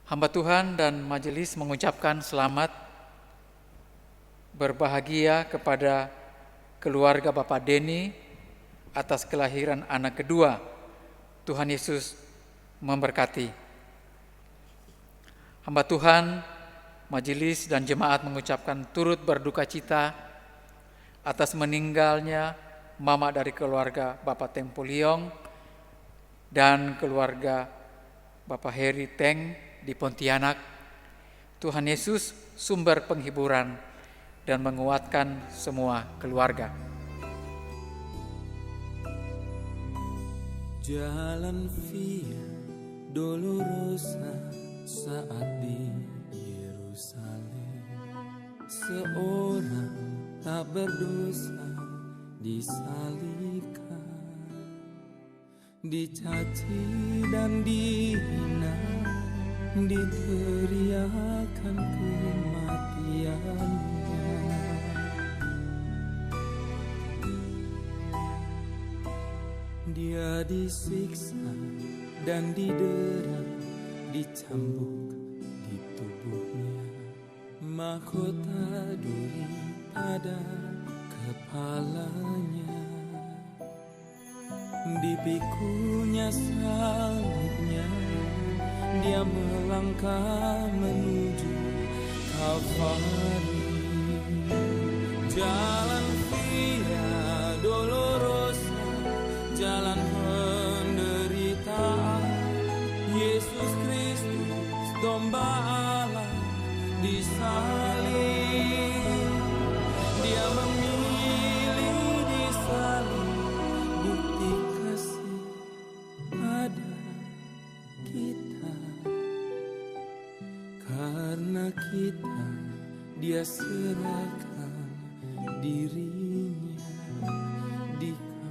Hamba Tuhan dan majelis mengucapkan selamat berbahagia kepada keluarga Bapak Denny atas kelahiran anak kedua. Tuhan Yesus memberkati. Hamba Tuhan, majelis dan jemaat mengucapkan turut berduka cita atas meninggalnya mama dari keluarga Bapak Tempoliong dan keluarga Bapak Heri Teng di Pontianak. Tuhan Yesus sumber penghiburan dan menguatkan semua keluarga. Jalan Via Dolorosa saat di Yerusalem, Yerusalem. Seorang tak berdosa disalibkan, dicaci dan dihina, diteriakan kematiannya. Dia disiksa dan didera, dicambuk di tubuhnya, mahkota duri pada kepalanya. Dipikunya salibnya, dia melangkah menuju Kalvari. Jalan Via Dolorosa, jalan penderitaan. Yesus Kristus, domba Allah, disalib. Dia memilih disalib, bukti kasih pada kita. Karena kita, dia serahkan dirinya di Kalvari.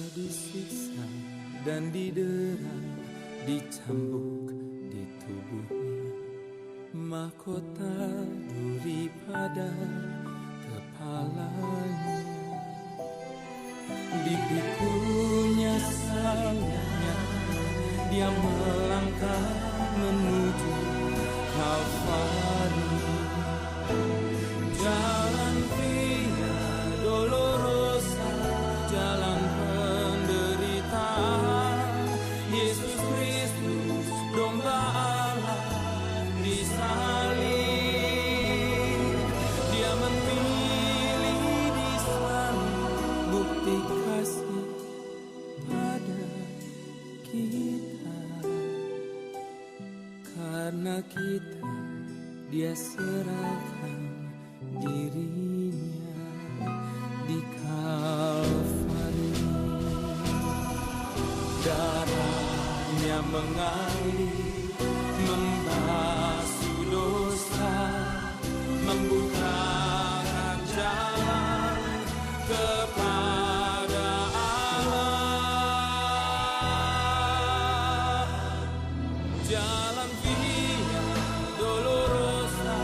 Disiksa dan didera, dicambuk di tubuhnya, mahkota duri pada kepalanya. Dipikunya salibnya, dia melangkah menuju Kalvari. Jalan Via Dolorosa, jalan penderitaan. Yesus Kristus, domba Allah, disalib. Dia memilih disalib, bukti kasih pada kita. Karena kita, dia serahkan dirinya di Kalvari. Darahnya mengalir, membasuh dosa, membukakan jalan kepada Allah. Jalan Via Dolorosa,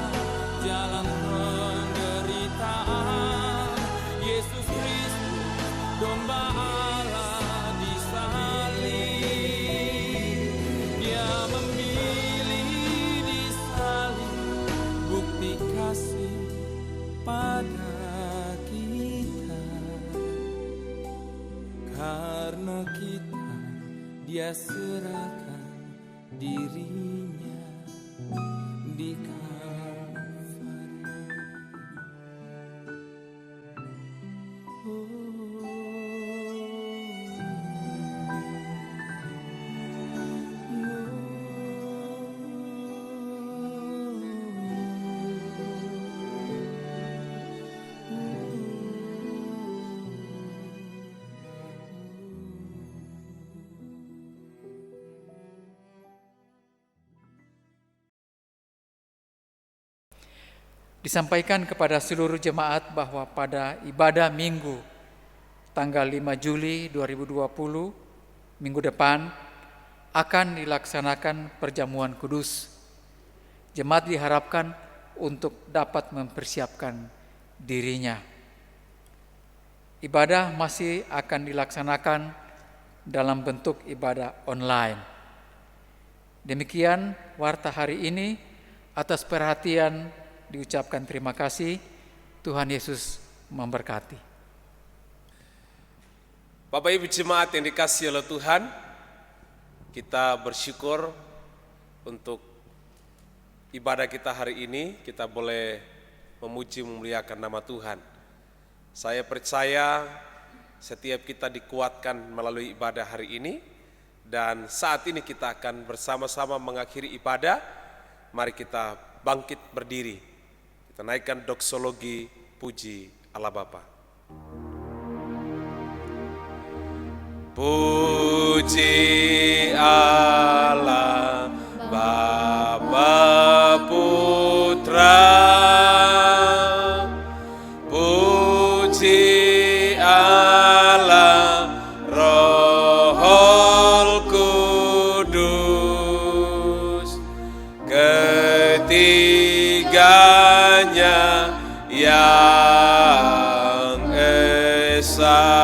jalan penderitaan. Yesus Kristus, domba Allah, disalib. Dia memilih disalib, bukti kasih pada kita. Karena kita, dia serahkan dirinya di Kalvari. Disampaikan kepada seluruh jemaat bahwa pada ibadah Minggu tanggal 5 Juli 2020, minggu depan, akan dilaksanakan perjamuan kudus. Jemaat diharapkan untuk dapat mempersiapkan dirinya. ibadah masih akan dilaksanakan dalam bentuk ibadah online. Demikian warta hari ini. Atas perhatian diucapkan terima kasih. Tuhan Yesus memberkati. Bapak Ibu jemaat yang dikasihi oleh Tuhan, kita bersyukur untuk ibadah kita hari ini, kita boleh memuji memuliakan nama Tuhan. Saya percaya setiap kita dikuatkan melalui ibadah hari ini, dan saat ini kita akan bersama-sama mengakhiri ibadah. Mari kita bangkit berdiri, kita naikkan doksologi puji Allah Bapa. Puji Allah Bapa Putra, puji Allah Roh Kudus, ketiganya yang esa.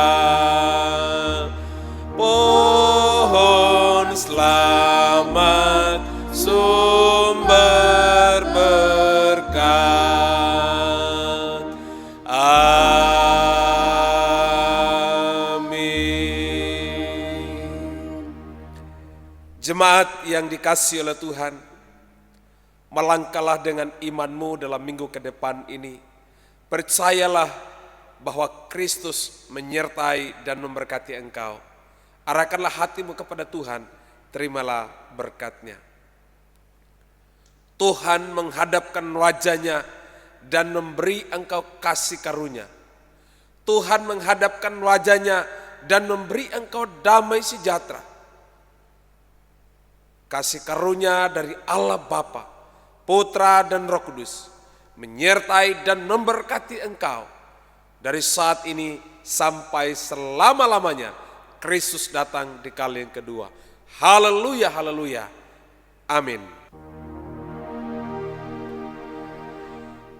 Pohon selamat sumber berkat. Amin. Jemaat yang dikasihi oleh Tuhan, melangkahlah dengan imanmu dalam minggu ke depan ini. Percayalah bahwa Kristus menyertai dan memberkati engkau. Arahkanlah hatimu kepada Tuhan, terimalah berkat-Nya. Tuhan menghadapkan wajah-Nya dan memberi engkau kasih karunia. Tuhan menghadapkan wajah-Nya dan memberi engkau damai sejahtera. Kasih karunia dari Allah Bapa, Putra dan Roh Kudus menyertai dan memberkati engkau dari saat ini sampai selama-lamanya. Kristus datang di kali yang kedua. Haleluya, haleluya. Amin.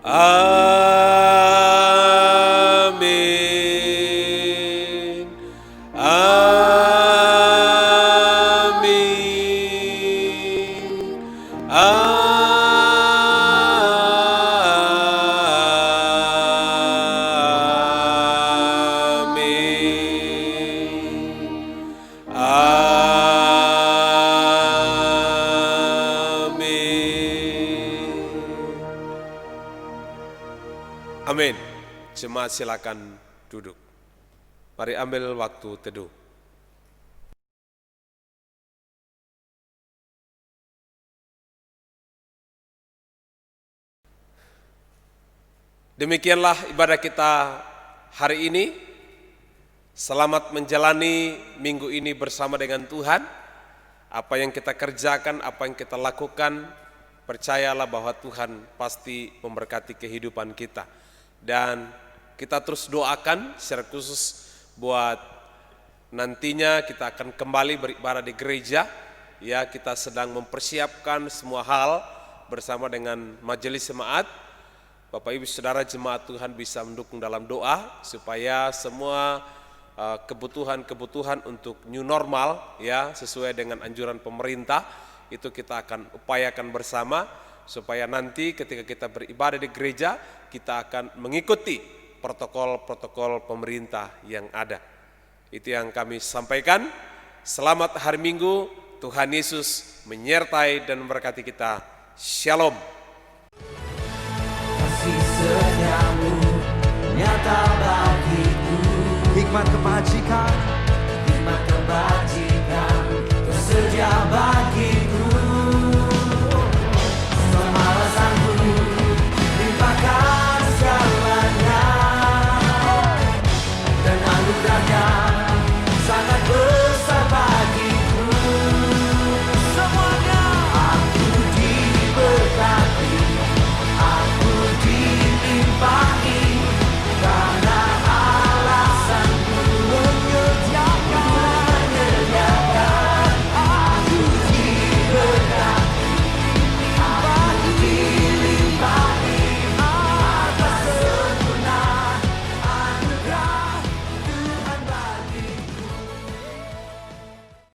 Amin. Amin. Amin. Jemaat silakan duduk. Mari ambil waktu teduh. Demikianlah ibadah kita hari ini. Selamat menjalani minggu ini bersama dengan Tuhan. Apa yang kita kerjakan, apa yang kita lakukan, percayalah bahwa Tuhan pasti memberkati kehidupan kita. Dan kita terus doakan secara khusus buat nantinya kita akan kembali beribadah di gereja. Ya, kita sedang mempersiapkan semua hal bersama dengan majelis jemaat. Bapak Ibu Saudara jemaat Tuhan bisa mendukung dalam doa supaya semua kebutuhan-kebutuhan untuk new normal ya sesuai dengan anjuran pemerintah itu kita akan upayakan bersama supaya nanti ketika kita beribadah di gereja kita akan mengikuti protokol-protokol pemerintah yang ada. Itu yang kami sampaikan. Selamat hari Minggu. Tuhan Yesus menyertai dan memberkati kita. Shalom. Kasih setiamu nyata bagiku, hikmat kebajikan